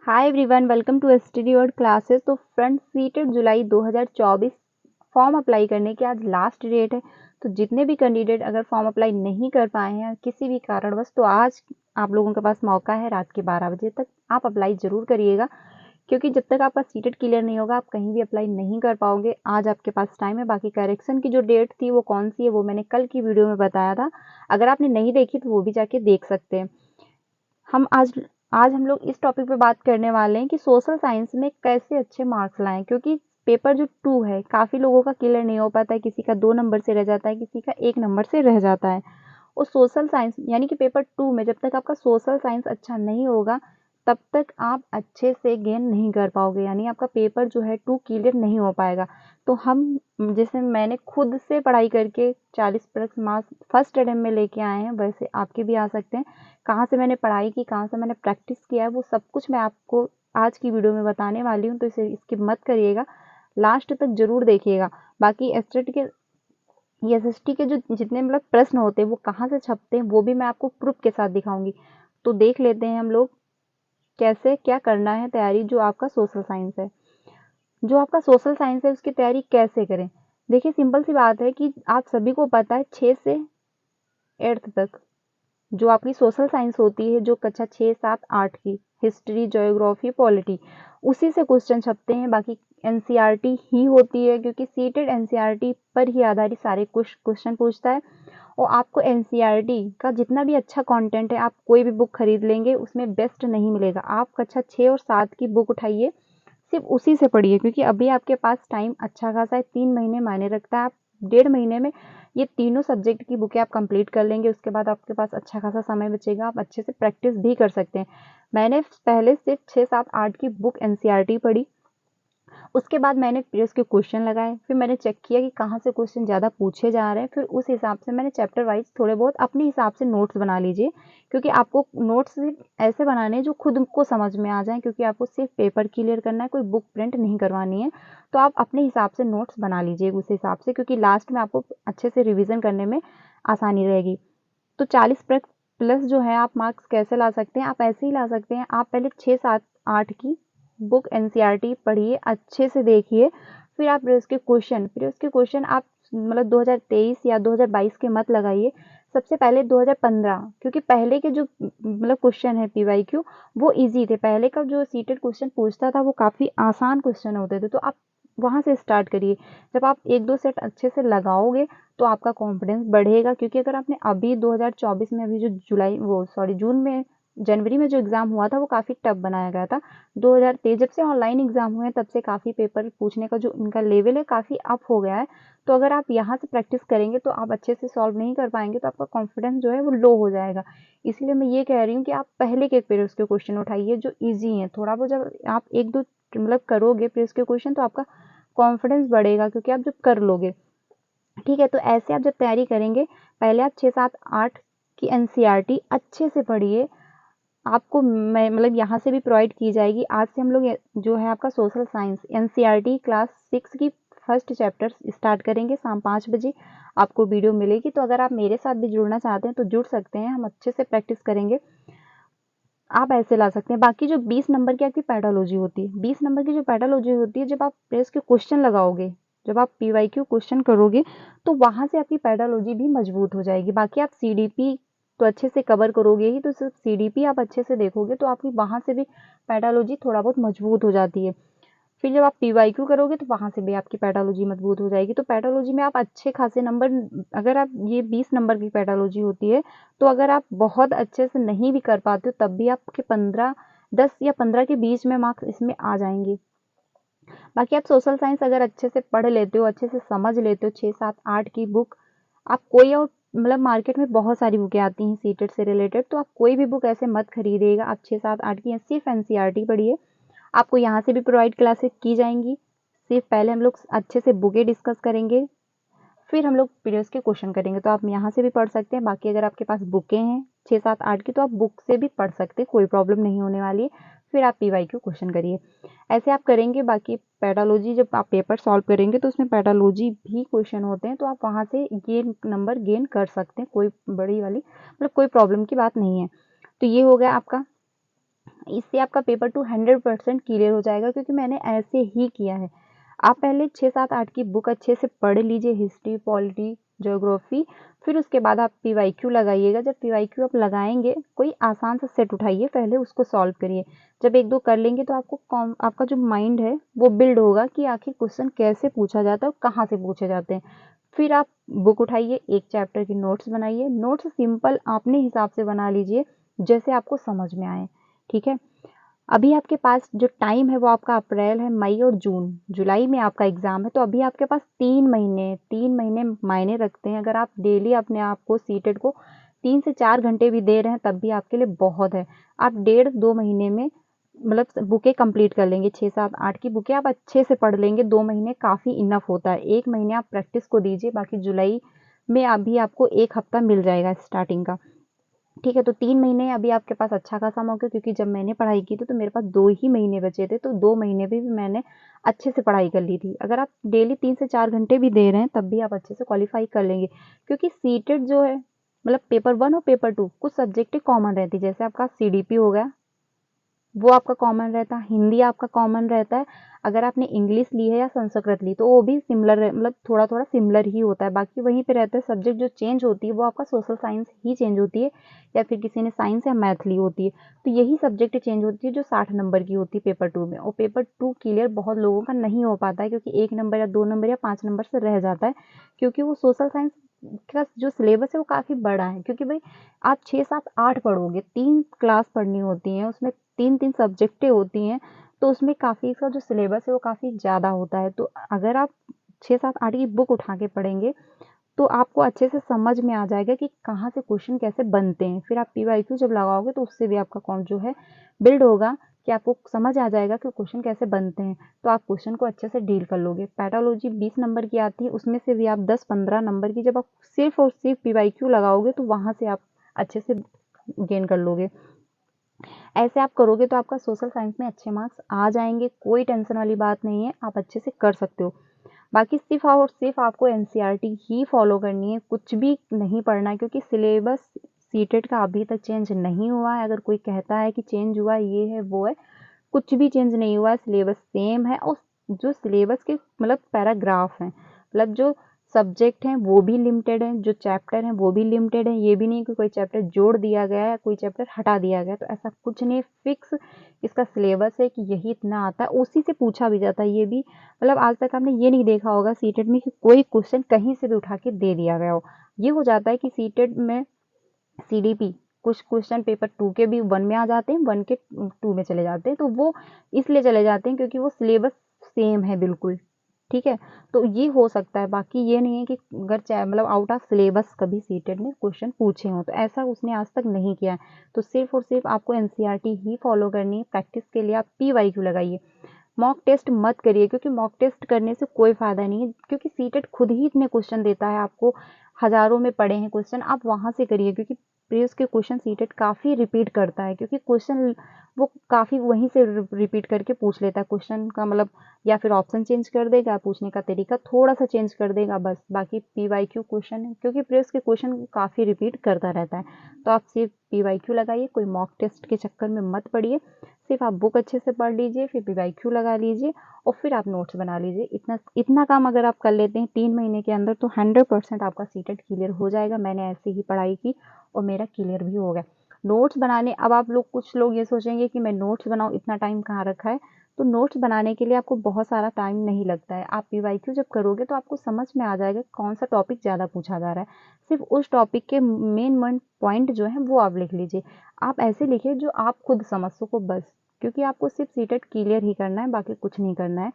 Hi everyone, welcome to study world classes. तो friends, CTET जुलाई 2024 form apply करने की आज लास्ट डेट है। तो जितने भी कैंडिडेट अगर फॉर्म अप्लाई नहीं कर पाए हैं किसी भी कारणवश, तो आज आप लोगों के पास मौका है। रात के 12 बजे तक आप अप्लाई जरूर करिएगा, क्योंकि जब तक आपका सीटेट क्लियर नहीं होगा आप कहीं भी अप्लाई नहीं कर पाओगे। आज आपके पास टाइम है। बाकी करेक्शन की जो डेट थी वो कौन सी है वो मैंने कल की वीडियो में बताया था। अगर आपने नहीं देखी तो वो भी जाके देख सकते हैं। हम आज हम लोग इस टॉपिक पे बात करने वाले हैं कि सोशल साइंस में कैसे अच्छे मार्क्स लाएं, क्योंकि पेपर जो 2 है काफ़ी लोगों का क्लियर नहीं हो पाता है। किसी का 2 नंबर से रह जाता है, किसी का 1 नंबर से रह जाता है। और सोशल साइंस यानी कि पेपर 2 में जब तक आपका सोशल साइंस अच्छा नहीं होगा तब तक आप अच्छे से गेन नहीं कर पाओगे, यानी आपका पेपर जो है 2 क्लियर नहीं हो पाएगा। तो हम जैसे मैंने खुद से पढ़ाई करके 40+ मार्क्स फर्स्ट अटेम्प्ट में लेके आए हैं, वैसे आपके भी आ सकते हैं। कहाँ से मैंने पढ़ाई की, कहाँ से मैंने प्रैक्टिस किया है, वो सब कुछ मैं आपको आज की वीडियो में बताने वाली हूँ। तो इसे स्किप मत करिएगा, लास्ट तक जरूर देखिएगा। बाकी एसएसटी के जो जितने मतलब प्रश्न होते हैं वो कहाँ से छपते हैं वो भी मैं आपको प्रूफ के साथ दिखाऊंगी। तो देख लेते हैं हम लोग कैसे क्या करना है तैयारी। जो आपका सोशल साइंस है उसकी तैयारी कैसे करें। देखिए, सिंपल सी बात है कि आप सभी को पता है 6 से 8th तक जो आपकी सोशल साइंस होती है, जो कक्षा 6, 7, 8 की हिस्ट्री, ज्योग्राफी, पॉलिटी, उसी से क्वेश्चन छपते हैं। बाकी एनसीईआरटी ही होती है, क्योंकि सीटेड एनसीईआरटी पर ही आधारित सारे क्वेश्चन पूछता है। और आपको एनसीईआरटी का जितना भी अच्छा कंटेंट है, आप कोई भी बुक खरीद लेंगे उसमें बेस्ट नहीं मिलेगा। आप कक्षा 6 और 7 की बुक उठाइए, सिर्फ उसी से पढ़िए, क्योंकि अभी आपके पास टाइम अच्छा खासा है। 3 महीने मायने रखता है। आप 1.5 महीने में ये तीनों सब्जेक्ट की बुकें आप कंप्लीट कर लेंगे। उसके बाद आपके पास अच्छा खासा समय बचेगा, आप अच्छे से प्रैक्टिस भी कर सकते हैं। मैंने पहले सिर्फ 6, 7, 8 की बुक एनसीईआरटी पढ़ी, उसके बाद मैंने फिर उसके क्वेश्चन लगाए, फिर मैंने चेक किया कि कहाँ से क्वेश्चन ज़्यादा पूछे जा रहे हैं। फिर उस हिसाब से मैंने चैप्टर वाइज थोड़े बहुत अपने हिसाब से नोट्स बना लीजिए, क्योंकि आपको नोट्स ऐसे बनाने हैं जो खुद को समझ में आ जाए, क्योंकि आपको सिर्फ पेपर क्लियर करना है, कोई बुक प्रिंट नहीं करवानी है। तो आप अपने हिसाब से नोट्स बना लीजिए उस हिसाब से, क्योंकि लास्ट में आपको अच्छे से रिविज़न करने में आसानी रहेगी। तो 40+ जो है आप मार्क्स कैसे ला सकते हैं, आप ऐसे ही ला सकते हैं। आप पहले 6, 7, 8 की बुक एनसीईआरटी पढ़िए, अच्छे से देखिए। फिर आप फिर उसके क्वेश्चन आप मतलब 2023 या 2022 के मत लगाइए। सबसे पहले 2015, क्योंकि पहले के जो मतलब क्वेश्चन है पीवाईक्यू वो इजी थे। पहले का जो सीटेड क्वेश्चन पूछता था वो काफ़ी आसान क्वेश्चन होते थे, तो आप वहाँ से स्टार्ट करिए। जब आप 1-2 सेट अच्छे से लगाओगे तो आपका कॉन्फिडेंस बढ़ेगा, क्योंकि अगर आपने अभी 2024 में अभी जो जून में जनवरी में जो एग्ज़ाम हुआ था वो काफ़ी टफ बनाया गया था। 2023 जब से ऑनलाइन एग्ज़ाम हुए हैं तब से काफ़ी पेपर पूछने का जो उनका लेवल है काफ़ी अप हो गया है। तो अगर आप यहाँ से प्रैक्टिस करेंगे तो आप अच्छे से सॉल्व नहीं कर पाएंगे, तो आपका कॉन्फिडेंस जो है वो लो हो जाएगा। इसलिए मैं ये कह रही हूँ कि आप पहले के पेपर्स के क्वेश्चन उठाइए जो ईजी हैं। थोड़ा बहुत जब आप 1-2 मतलब करोगे पेपर्स के क्वेश्चन तो आपका कॉन्फिडेंस बढ़ेगा, क्योंकि आप जब कर लोगे। ठीक है, तो ऐसे आप जब तैयारी करेंगे, पहले आप 6, 7, 8 की एनसीईआरटी अच्छे से पढ़िए। आपको मैं मतलब यहाँ से भी प्रोवाइड की जाएगी। आज से हम लोग जो है आपका सोशल साइंस एनसीईआरटी क्लास 6 की फर्स्ट चैप्टर स्टार्ट करेंगे। शाम 5 बजे आपको वीडियो मिलेगी। तो अगर आप मेरे साथ भी जुड़ना चाहते हैं तो जुड़ सकते हैं, हम अच्छे से प्रैक्टिस करेंगे। आप ऐसे ला सकते हैं। बाकी जो 20 नंबर की आपकी पेडालॉजी होती है, 20 नंबर की जो पेडालॉजी होती है, जब आप प्रेस के क्वेश्चन लगाओगे, जब आप पीवाईक्यू क्वेश्चन करोगे तो वहाँ से आपकी पेडालॉजी भी मजबूत हो जाएगी। बाकी आप सीडीपी तो अच्छे से कवर करोगे ही, तो सिर्फ सीडीपी आप अच्छे से देखोगे तो आपकी वहाँ से भी पेडालॉजी थोड़ा बहुत मजबूत हो जाती है। फिर जब आप पीवाईक्यू करोगे तो वहाँ से भी आपकी पेडालॉजी मजबूत हो जाएगी। तो पेडालॉजी में आप अच्छे खासे नंबर, अगर आप ये 20 नंबर की पेडालॉजी होती है, तो अगर आप बहुत अच्छे से नहीं भी कर पाते हो तब भी आपके 10 या 15 के बीच में मार्क्स इसमें आ जाएंगे। बाकी आप सोशल साइंस अगर अच्छे से पढ़ लेते हो, अच्छे से समझ लेते हो, 6, 7, 8 की बुक, आप कोई और मतलब मार्केट में बहुत सारी बुकें आती हैं सीटेट से रिलेटेड, तो आप कोई भी बुक ऐसे मत खरीदिएगा। आप 6, 7, 8 की सिर्फ एनसीईआरटी पढ़िए। आपको यहाँ से भी प्रोवाइड क्लासेस की जाएंगी। सिर्फ पहले हम लोग अच्छे से बुकें डिस्कस करेंगे, फिर हम लोग पीडीएफ के क्वेश्चन करेंगे। तो आप यहाँ से भी पढ़ सकते हैं। बाकी अगर आपके पास बुकें हैं 6, 7, 8 की, तो आप बुक से भी पढ़ सकते हैं, कोई प्रॉब्लम नहीं होने वाली है। फिर आप पीवाईक्यू क्वेश्चन करिए, ऐसे आप करेंगे। बाकी पेडालॉजी जब आप पेपर सॉल्व करेंगे तो उसमें पेडालॉजी भी क्वेश्चन होते हैं, तो आप वहाँ से ये नंबर गेन कर सकते हैं। कोई बड़ी वाली मतलब कोई प्रॉब्लम की बात नहीं है। तो ये हो गया आपका इससे आपका पेपर 2 100% क्लियर हो जाएगा, क्योंकि मैंने ऐसे ही किया है। आप पहले 6, 7, 8 की बुक अच्छे से पढ़ लीजिए, हिस्ट्री, पॉलिटी, ज्योग्राफी, फिर उसके बाद आप पीवाईक्यू लगाइएगा। जब पीवाईक्यू आप लगाएंगे, कोई आसान सा सेट उठाइए, पहले उसको सॉल्व करिए। जब 1-2 कर लेंगे तो आपका जो माइंड है वो बिल्ड होगा कि आखिर क्वेश्चन कैसे पूछा जाता है और कहाँ से पूछे जाते हैं। फिर आप बुक उठाइए, एक चैप्टर की नोट्स बनाइए। नोट्स सिंपल अपने हिसाब से बना लीजिए, जैसे आपको समझ में आए, ठीक है। अभी आपके पास जो टाइम है वो आपका अप्रैल है, मई और जून, जुलाई में आपका एग्जाम है, तो अभी आपके पास 3 महीने, 3 महीने मायने रखते हैं। अगर आप डेली अपने आप को सीटेट को 3 से 4 घंटे भी दे रहे हैं तब भी आपके लिए बहुत है। आप 1.5-2 महीने में मतलब बुकें कंप्लीट कर लेंगे, 6, 7, 8 की बुकें आप अच्छे से पढ़ लेंगे। 2 महीने काफ़ी इनफ होता है। 1 महीने आप प्रैक्टिस को दीजिए, बाकी जुलाई में अभी आपको 1 हफ्ता मिल जाएगा स्टार्टिंग का, ठीक है। तो 3 महीने अभी आपके पास अच्छा खासा मौका है, क्योंकि जब मैंने पढ़ाई की थी तो मेरे पास 2 ही महीने बचे थे, तो 2 महीने भी मैंने अच्छे से पढ़ाई कर ली थी। अगर आप डेली 3 से 4 घंटे भी दे रहे हैं तब भी आप अच्छे से क्वालिफाई कर लेंगे, क्योंकि सीटेट जो है मतलब पेपर 1 और पेपर 2 कुछ सब्जेक्टें कॉमन रहती है। जैसे आपका सीडीपी हो गया, वो आपका कॉमन रहता है, हिंदी आपका कॉमन रहता है। अगर आपने इंग्लिश ली है या संस्कृत ली तो वो भी सिमिलर मतलब थोड़ा थोड़ा सिमिलर ही होता है। बाकी वहीं पे रहता है, सब्जेक्ट जो चेंज होती है वो आपका सोशल साइंस ही चेंज होती है, या फिर किसी ने साइंस या मैथ ली होती है, तो यही सब्जेक्ट चेंज होती है जो 60 नंबर की होती है पेपर 2 में। और पेपर 2 क्लियर बहुत लोगों का नहीं हो पाता है, क्योंकि 1 नंबर या 2 नंबर या 5 नंबर से रह जाता है, क्योंकि वो सोशल साइंस का जो सिलेबस है वो काफ़ी बड़ा है। क्योंकि भाई आप 6, 7, 8 पढ़ोगे, 3 क्लास पढ़नी होती हैं, उसमें 3-3 सब्जेक्टें होती हैं, तो उसमें काफ़ी इसका जो सिलेबस है वो काफ़ी ज़्यादा होता है। तो अगर आप 6, 7, 8 की बुक उठा के पढ़ेंगे तो आपको अच्छे से समझ में आ जाएगा कि कहाँ से क्वेश्चन कैसे बनते हैं। फिर आप पीवाईक्यू जब लगाओगे तो उससे भी आपका कौन जो है बिल्ड होगा, कि आपको समझ आ जाएगा कि क्वेश्चन कैसे बनते हैं, तो आप क्वेश्चन को अच्छे से डील कर लोगे। पैथोलॉजी 20 नंबर की आती है, उसमें से भी आप 10-15 नंबर की जब आप सिर्फ और सिर्फ पीवाईक्यू लगाओगे तो वहाँ से आप अच्छे से गेन कर लोगे। ऐसे आप करोगे तो आपका सोशल साइंस में अच्छे मार्क्स आ जाएंगे, कोई टेंशन वाली बात नहीं है, आप अच्छे से कर सकते हो। बाकी सिर्फ और सिर्फ आपको एनसीईआरटी ही फॉलो करनी है, कुछ भी नहीं पढ़ना है, क्योंकि सिलेबस सीटेट का अभी तक चेंज नहीं हुआ है। अगर कोई कहता है कि चेंज हुआ, ये है वो है, कुछ भी चेंज नहीं हुआ है, सिलेबस सेम है। और जो सिलेबस के मतलब पैराग्राफ हैं, मतलब जो सब्जेक्ट हैं वो भी लिमिटेड हैं, जो चैप्टर हैं वो भी लिमिटेड हैं। ये भी नहीं कि कोई चैप्टर जोड़ दिया गया है, कोई चैप्टर हटा दिया गया है, तो ऐसा कुछ नहीं, फिक्स इसका सिलेबस है कि यही इतना आता है, उसी से पूछा भी जाता है। ये भी मतलब आज तक आपने ये नहीं देखा होगा सीटेट में कि कोई क्वेश्चन कहीं से भी उठा के दे दिया गया हो। ये हो जाता है कि सीटेट में सीडीपी कुछ क्वेश्चन पेपर 2 के भी 1 में आ जाते हैं, 1 के 2 में चले जाते हैं, तो वो इसलिए चले जाते हैं क्योंकि वो सिलेबस सेम है बिल्कुल, ठीक है। तो ये हो सकता है, बाकी ये नहीं है कि अगर चाहे मतलब आउट ऑफ सिलेबस कभी सीटेट ने क्वेश्चन पूछे हों, तो ऐसा उसने आज तक नहीं किया है। तो सिर्फ और सिर्फ आपको एनसीईआरटी ही फॉलो करनी है। प्रैक्टिस के लिए आप पीवाईक्यू लगाइए, मॉक टेस्ट मत करिए, क्योंकि मॉक टेस्ट करने से कोई फायदा नहीं है, क्योंकि सीटेट खुद ही इतने क्वेश्चन देता है आपको, हजारों में पड़े हैं क्वेश्चन, आप वहां से करिए। क्योंकि प्रीवियस के क्वेश्चन सीटेट काफी रिपीट करता है, क्योंकि क्वेश्चन वो काफी वहीं से रिपीट करके पूछ लेता है क्वेश्चन का, मतलब या फिर ऑप्शन चेंज कर देगा, पूछने का तरीका थोड़ा सा चेंज कर देगा बस, बाकी पीवाईक्यू क्वेश्चन है, क्योंकि प्रीवियस के क्वेश्चन काफी रिपीट करता रहता है। तो आप सिर्फ पीवाईक्यू लगाइए, कोई मॉक टेस्ट के चक्कर में मत पड़िए। सिर्फ आप बुक अच्छे से पढ़ लीजिए, फिर पीवाईक्यू लगा लीजिए और फिर आप नोट्स बना लीजिए। इतना इतना काम अगर आप कर लेते हैं 3 महीने के अंदर, तो 100% आपका सीटेट क्लियर हो जाएगा। मैंने ऐसे ही पढ़ाई की और मेरा क्लियर भी हो गया। नोट्स बनाने, अब आप लोग कुछ लोग ये सोचेंगे कि मैं नोट्स बनाऊँ, इतना टाइम कहाँ रखा है। तो नोट्स बनाने के लिए आपको बहुत सारा टाइम नहीं लगता है। आप पीवाईक्यू जब करोगे तो आपको समझ में आ जाएगा कौन सा टॉपिक ज़्यादा पूछा जा रहा है। सिर्फ उस टॉपिक के मेन पॉइंट जो है वो आप लिख लीजिए। आप ऐसे लिखिए जो आप खुद समझ सको बस, क्योंकि आपको सिर्फ सीटेट क्लियर ही करना है, बाकी कुछ नहीं करना है।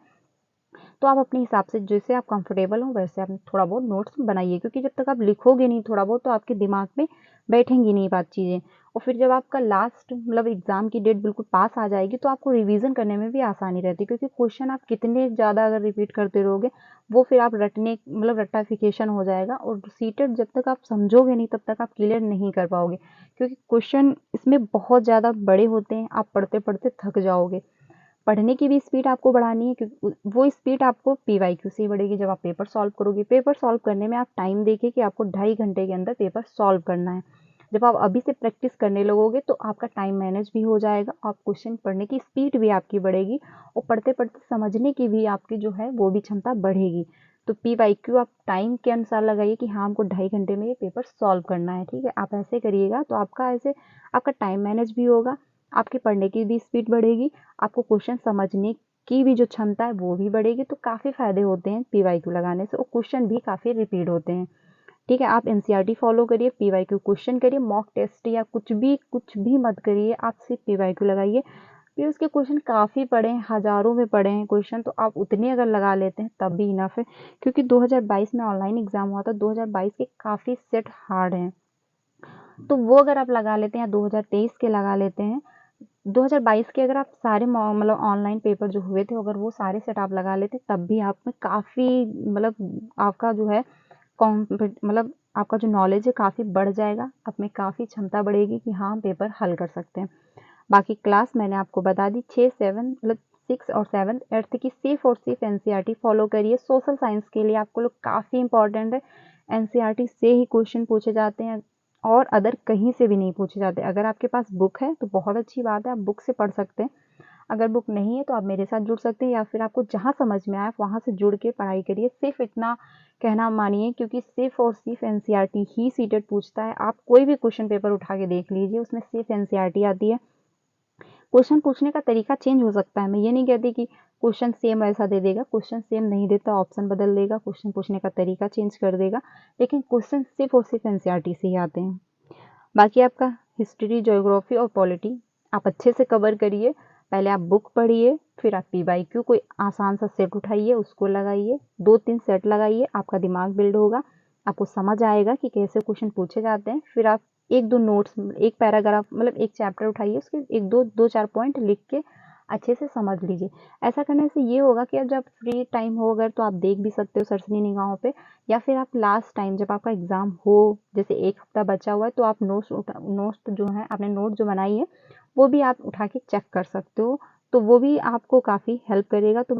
तो आप अपने हिसाब से जैसे आप कंफर्टेबल हो वैसे आप थोड़ा बहुत नोट्स बनाइए, क्योंकि जब तक आप लिखोगे नहीं थोड़ा बहुत तो आपके दिमाग में बैठेंगी नहीं बात चीज़ें। और फिर जब आपका लास्ट मतलब एग्जाम की डेट बिल्कुल पास आ जाएगी तो आपको रिवीजन करने में भी आसानी रहती है, क्योंकि क्वेश्चन आप कितने ज़्यादा अगर रिपीट करते रहोगे वो फिर आप रटने मतलब रट्टाफिकेशन हो जाएगा, और सीटेट जब तक आप समझोगे नहीं तब तक आप क्लियर नहीं कर पाओगे, क्योंकि क्वेश्चन इसमें बहुत ज़्यादा बड़े होते हैं, आप पढ़ते पढ़ते थक जाओगे। पढ़ने की भी स्पीड आपको बढ़ानी है, क्योंकि वो स्पीड आपको पीवाईक्यू से ही बढ़ेगी। जब आप पेपर सॉल्व करोगे, पेपर सॉल्व करने में आप टाइम देखिए कि आपको 2.5 घंटे के अंदर पेपर सॉल्व करना है। जब आप अभी से प्रैक्टिस करने लगोगे तो आपका टाइम मैनेज भी हो जाएगा, आप क्वेश्चन पढ़ने की स्पीड भी आपकी बढ़ेगी और पढ़ते पढ़ते समझने की भी आपकी जो है वो भी क्षमता बढ़ेगी। तो PYQ आप टाइम के अनुसार लगाइए कि हाँ हमको 2.5 घंटे में ये पेपर सॉल्व करना है, ठीक है। आप ऐसे करिएगा तो आपका टाइम मैनेज भी होगा, आपके पढ़ने की भी स्पीड बढ़ेगी, आपको क्वेश्चन समझने की भी जो क्षमता है वो भी बढ़ेगी। तो काफ़ी फायदे होते हैं PYQ लगाने से और क्वेश्चन भी काफ़ी रिपीट होते हैं, ठीक है। आप NCERT फॉलो करिए, PYQ क्वेश्चन करिए, मॉक टेस्ट या कुछ भी मत करिए, आप सिर्फ PYQ लगाइए। फिर उसके क्वेश्चन काफ़ी पढ़े हैं, हज़ारों में पढ़े हैं क्वेश्चन, तो आप उतने अगर लगा लेते हैं तब भी इनफ है, क्योंकि 2022 में ऑनलाइन एग्जाम हुआ था, 2022 के काफ़ी सेट हार्ड हैं, तो वो अगर आप लगा लेते हैं या 2023 के लगा लेते हैं, 2022 के अगर आप सारे मतलब ऑनलाइन पेपर जो हुए थे अगर वो सारे सेट आप लगा लेते तब भी आप में काफ़ी मतलब आपका जो है मतलब आपका जो नॉलेज है काफ़ी बढ़ जाएगा, आप में काफ़ी क्षमता बढ़ेगी कि हाँ हम पेपर हल कर सकते हैं। बाकी क्लास मैंने आपको बता दी, 6-7 मतलब 6 और 7 8 की सिर्फ और सिर्फ NCERT फॉलो करिए। सोशल साइंस के लिए आपको लोग काफ़ी इंपॉर्टेंट है, NCERT से ही क्वेश्चन पूछे जाते हैं और अदर कहीं से भी नहीं पूछे जाते। अगर आपके पास बुक है तो बहुत अच्छी बात है, आप बुक से पढ़ सकते हैं, अगर बुक नहीं है तो आप मेरे साथ जुड़ सकते हैं या फिर आपको जहाँ समझ में आए वहाँ से जुड़ के पढ़ाई करिए। सिर्फ इतना कहना मानिए, क्योंकि सिर्फ और सिर्फ NCERT ही सीटेट पूछता है। आप कोई भी क्वेश्चन पेपर उठा के देख लीजिए, उसमें सिर्फ NCERT आती है। क्वेश्चन पूछने का तरीका चेंज हो सकता है, मैं ये नहीं कहती कि क्वेश्चन सेम ऐसा दे देगा, क्वेश्चन सेम नहीं देता, ऑप्शन बदल देगा, क्वेश्चन पूछने का तरीका चेंज कर देगा, लेकिन क्वेश्चन सिर्फ और सिर्फ NCERT से ही आते हैं। बाकी आपका हिस्ट्री, ज्योग्राफी और पॉलिटी आप अच्छे से कवर करिए। पहले आप बुक पढ़िए, फिर आप PYQ कोई आसान सा सेट उठाइए, उसको लगाइए, 2-3 सेट लगाइए, आपका दिमाग बिल्ड होगा, आपको समझ आएगा कि कैसे क्वेश्चन पूछे जाते हैं। फिर आप 1-2 नोट्स, एक पैराग्राफ मतलब एक चैप्टर उठाइए, उसके 1-2-2-4 पॉइंट लिख के अच्छे से समझ लीजिए। ऐसा करने से ये होगा कि अब जब फ्री टाइम हो अगर तो आप देख भी सकते हो सरसरी निगाहों पे, या फिर आप लास्ट टाइम जब आपका एग्ज़ाम हो, जैसे 1 हफ्ता बचा हुआ है, तो आप नोट्स जो हैं आपने नोट जो बनाई है वो भी आप उठा के चेक कर सकते हो, तो वो भी आपको काफ़ी हेल्प करेगा। तो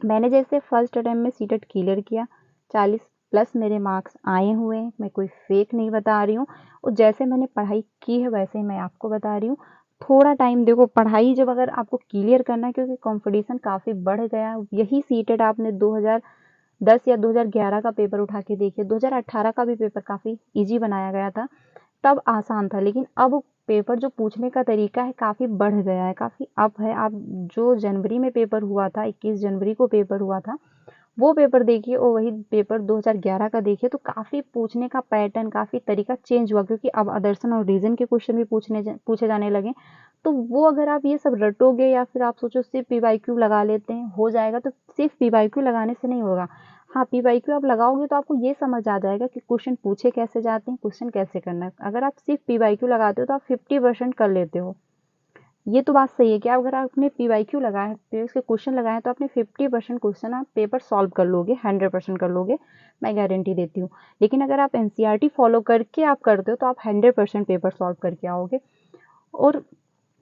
मैंने जैसे फर्स्ट अटेम्प्ट में सीटेट क्लियर किया, 40 प्लस मेरे मार्क्स आए हुए हैं, मैं कोई फेक नहीं बता रही हूँ, और जैसे मैंने पढ़ाई की है वैसे ही मैं आपको बता रही हूँ। थोड़ा टाइम देखो, पढ़ाई जब अगर आपको क्लियर करना है, क्योंकि कंपटीशन काफ़ी बढ़ गया, यही सीटेट आपने 2010 या 2011 का पेपर उठा के देखिए, 2018 का भी पेपर काफ़ी ईजी बनाया गया था, तब आसान था, लेकिन अब पेपर जो पूछने का तरीका है काफ़ी बढ़ गया है, काफ़ी अप है। आप जो जनवरी में पेपर हुआ था, 21 जनवरी को पेपर हुआ था, वो पेपर देखिए और वही पेपर 2011 का देखिए, तो काफ़ी पूछने का पैटर्न, काफ़ी तरीका चेंज हुआ, क्योंकि अब आदर्शन और रीजन के क्वेश्चन भी पूछे जाने लगे। तो वो अगर आप ये सब रटोगे या फिर आप सोचो सिर्फ PYQ लगा लेते हैं हो जाएगा, तो सिर्फ PYQ लगाने से नहीं होगा। हाँ, PYQ आप लगाओगे तो आपको ये समझ आ जाएगा कि क्वेश्चन पूछे कैसे जाते हैं, क्वेश्चन कैसे करना है। अगर आप सिर्फ PYQ लगाते हो तो आप 50% कर लेते हो, ये तो बात सही है कि अगर आपने PYQ लगाया है, फिर उसके क्वेश्चन लगाए हैं, तो आपने 50% क्वेश्चन आप पेपर सॉल्व कर लोगे, 100% कर लोगे, मैं गारंटी देती हूँ। लेकिन अगर आप NCERT फॉलो करके आप करते हो तो आप 100% पेपर सॉल्व करके आओगे, और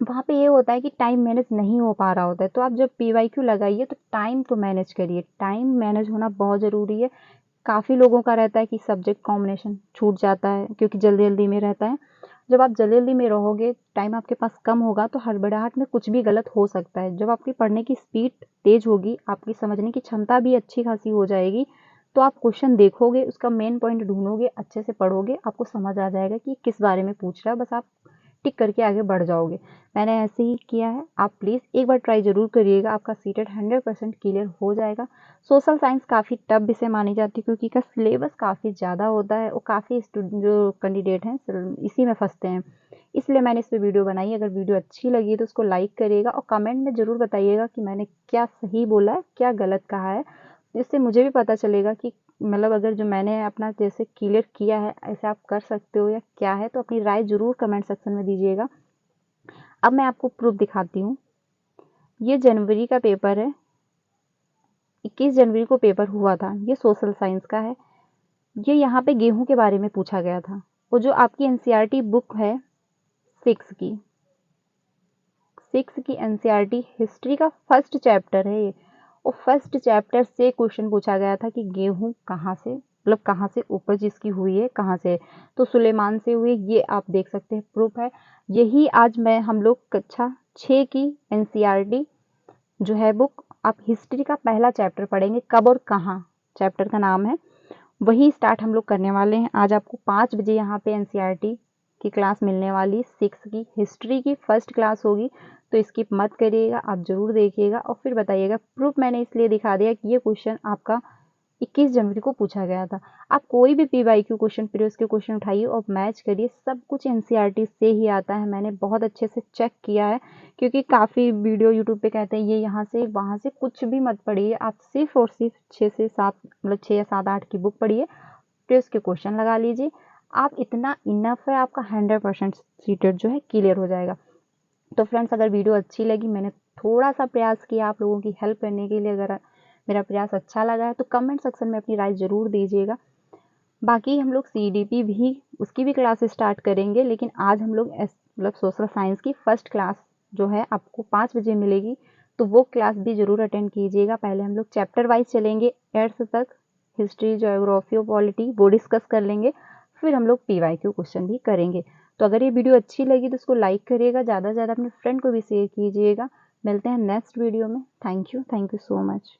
वहाँ पे ये होता है कि टाइम मैनेज नहीं हो पा रहा होता है, तो आप जब PYQ लगाइए तो टाइम तो मैनेज करिए, टाइम मैनेज होना बहुत ज़रूरी है। काफ़ी लोगों का रहता है कि सब्जेक्ट कॉम्बिनेशन छूट जाता है क्योंकि जल्दी-जल्दी में रहता है। जब आप जल्दी-जल्दी में रहोगे, टाइम आपके पास कम होगा, तो हड़बड़ाहट में कुछ भी गलत हो सकता है। जब आपकी पढ़ने की स्पीड तेज़ होगी, आपकी समझने की क्षमता भी अच्छी खासी हो जाएगी, तो आप क्वेश्चन देखोगे, उसका मेन पॉइंट ढूँढोगे, अच्छे से पढ़ोगे, आपको समझ आ जाएगा कि किस बारे में पूछ रहा है, बस आप टिक करके आगे बढ़ जाओगे। मैंने ऐसे ही किया है, आप प्लीज़ एक बार ट्राई ज़रूर करिएगा, आपका सीटेट 100% क्लियर हो जाएगा। सोशल साइंस काफ़ी टफ विषय मानी जाती है क्योंकि इसका सिलेबस काफ़ी ज़्यादा होता है और काफ़ी जो कैंडिडेट हैं इसी में फंसते हैं, इसलिए मैंने इस पे वीडियो बनाई। अगर वीडियो अच्छी लगी तो उसको लाइक करिएगा और कमेंट में ज़रूर बताइएगा कि मैंने क्या सही बोला है, क्या गलत कहा है, जिससे मुझे भी पता चलेगा कि मतलब अगर जो मैंने अपना जैसे क्लियर किया है ऐसे आप कर सकते हो या क्या है, तो अपनी राय ज़रूर कमेंट सेक्शन में दीजिएगा। अब मैं आपको प्रूफ दिखाती हूँ। ये जनवरी का पेपर है, 21 जनवरी को पेपर हुआ था, ये सोशल साइंस का है। ये यहाँ पे गेहूं के बारे में पूछा गया था, और जो आपकी NCERT बुक है 6 की NCERT हिस्ट्री का फर्स्ट चैप्टर है ये, और फर्स्ट चैप्टर से क्वेश्चन पूछा गया था कि गेहूं कहाँ से मतलब कहाँ से उपज इसकी हुई है, कहाँ से, तो सुलेमान से हुई, ये आप देख सकते हैं प्रूफ है। यही आज हम लोग कक्षा 6 की एनसीईआरटी जो है बुक, आप हिस्ट्री का पहला चैप्टर पढ़ेंगे, कब और कहाँ चैप्टर का नाम है, वही स्टार्ट हम लोग करने वाले हैं। आज आपको 5 बजे यहाँ पे एनसीईआरटी की क्लास मिलने वाली, 6 की हिस्ट्री की फर्स्ट क्लास होगी, तो स्किप मत करिएगा, आप जरूर देखिएगा और फिर बताइएगा। प्रूफ मैंने इसलिए दिखा दिया कि ये क्वेश्चन आपका 21 जनवरी को पूछा गया था। आप कोई भी पीवाईक्यू क्वेश्चन प्रीवियस के क्वेश्चन उठाइए और मैच करिए, सब कुछ एनसीईआरटी से ही आता है। मैंने बहुत अच्छे से चेक किया है, क्योंकि काफ़ी वीडियो यूट्यूब पे कहते हैं ये यहाँ से वहाँ से, कुछ भी मत पढ़िए, आप सिर्फ और सिर्फ 6 से 7 मतलब 6 या 7 8 की बुक पढ़िए, प्रीवियस के क्वेश्चन लगा लीजिए, आप इतना इनफ है, आपका 100% सीटेड जो है क्लियर हो जाएगा। तो फ्रेंड्स, अगर वीडियो अच्छी लगी, मैंने थोड़ा सा प्रयास किया आप लोगों की हेल्प करने के लिए, अगर मेरा प्रयास अच्छा लगा है तो कमेंट सेक्शन में अपनी राय ज़रूर दीजिएगा। बाकी हम लोग सीडीपी भी, उसकी भी क्लास स्टार्ट करेंगे, लेकिन आज हम लोग मतलब सोशल साइंस की फर्स्ट क्लास जो है आपको 5 बजे मिलेगी, तो वो क्लास भी ज़रूर अटेंड कीजिएगा। पहले हम लोग चैप्टर वाइज चलेंगे 8th तक, हिस्ट्री, ज्योग्राफी और पॉलिटी वो डिस्कस कर लेंगे, फिर हम लोग पीवाईक्यू क्वेश्चन भी करेंगे। तो अगर ये वीडियो अच्छी लगी तो उसको लाइक करिएगा, ज़्यादा से ज़्यादा अपने फ्रेंड को भी शेयर कीजिएगा। मिलते हैं नेक्स्ट वीडियो में। Thank you so much.